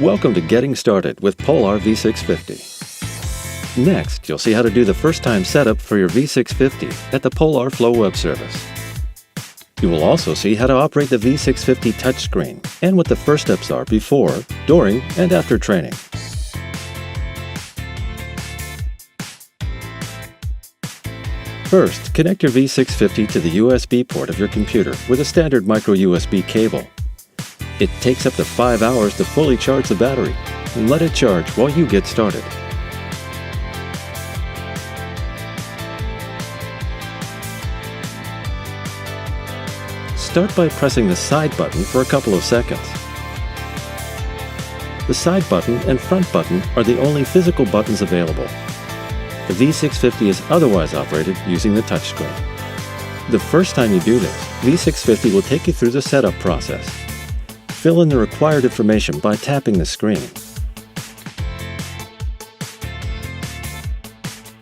Welcome to Getting Started with Polar V650. Next, you'll see how to do the first-time setup for your V650 at the Polar Flow web service. You will also see how to operate the V650 touchscreen and what the first steps are before, during, and after training. First, connect your V650 to the USB port of your computer with a standard micro USB cable. It takes up to 5 hours to fully charge the battery. Let it charge while you get started. Start by pressing the side button for a couple of seconds. The side button and front button are the only physical buttons available. The V650 is otherwise operated using the touchscreen. The first time you do this, V650 will take you through the setup process. Fill in the required information by tapping the screen.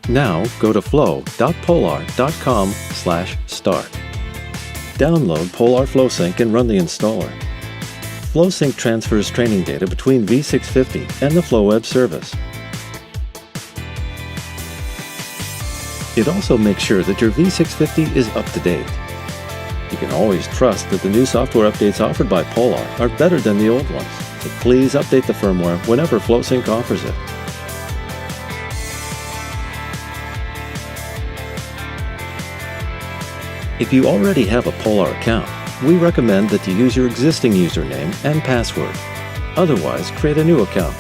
Now go to flow.polar.com/start. Download Polar FlowSync and run the installer. FlowSync transfers training data between V650 and the Flow web service. It also makes sure that your V650 is up to date. You can always trust that the new software updates offered by Polar are better than the old ones, so please update the firmware whenever FlowSync offers it. If you already have a Polar account, we recommend that you use your existing username and password. Otherwise, create a new account.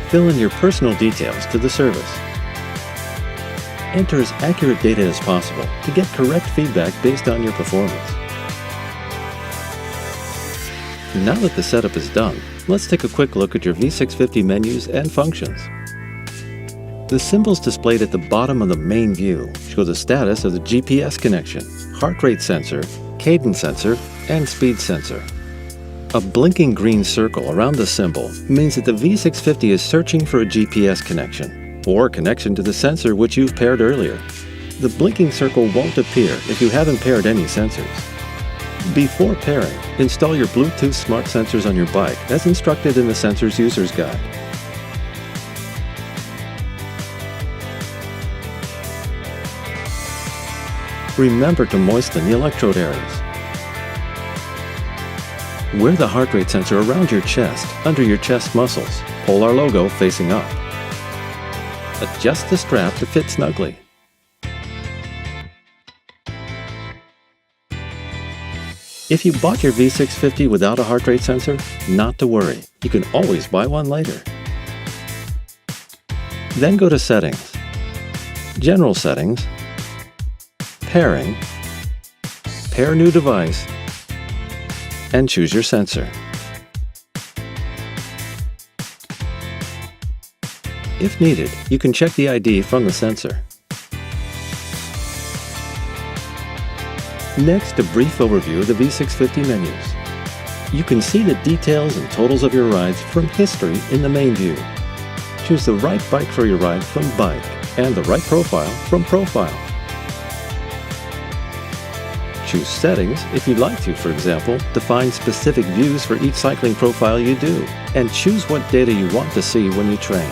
Fill in your personal details to the service. Enter as accurate data as possible to get correct feedback based on your performance. Now that the setup is done, let's take a quick look at your V650 menus and functions. The symbols displayed at the bottom of the main view show the status of the GPS connection, heart rate sensor, cadence sensor, and speed sensor. A blinking green circle around the symbol means that the V650 is searching for a GPS connection, or connection to the sensor which you've paired earlier. The blinking circle won't appear if you haven't paired any sensors. Before pairing, install your Bluetooth smart sensors on your bike as instructed in the Sensors User's Guide. Remember to moisten the electrode areas. Wear the heart rate sensor around your chest, under your chest muscles, Polar logo facing up. Adjust the strap to fit snugly. If you bought your V650 without a heart rate sensor, not to worry, you can always buy one later. Then go to Settings, General Settings, Pairing, Pair New Device, and choose your sensor. If needed, you can check the ID from the sensor. Next, a brief overview of the V650 menus. You can see the details and totals of your rides from History in the main view. Choose the right bike for your ride from Bike, and the right profile from Profile. Choose Settings if you'd like to, for example, define specific views for each cycling profile you do, and choose what data you want to see when you train.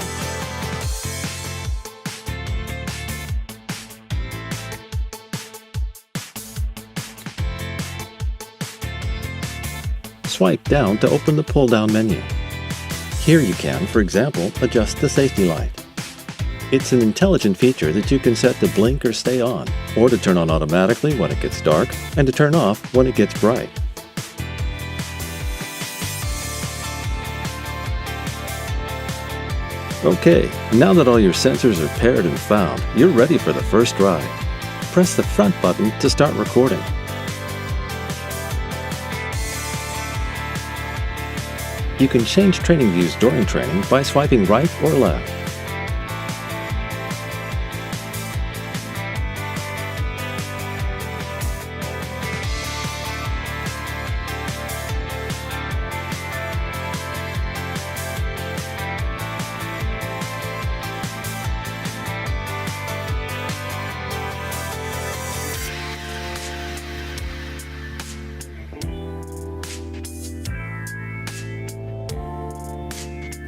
Swipe down to open the pull-down menu. Here you can, for example, adjust the safety light. It's an intelligent feature that you can set to blink or stay on, or to turn on automatically when it gets dark, and to turn off when it gets bright. Okay, now that all your sensors are paired and found, you're ready for the first ride. Press the front button to start recording. You can change training views during training by swiping right or left.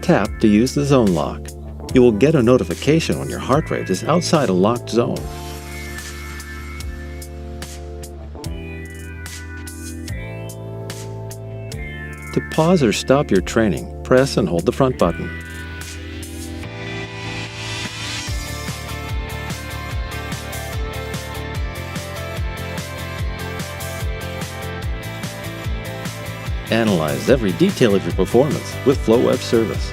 Tap to use the zone lock. You will get a notification when your heart rate is outside a locked zone. To pause or stop your training, press and hold the front button. Analyze every detail of your performance with Flow Web Service.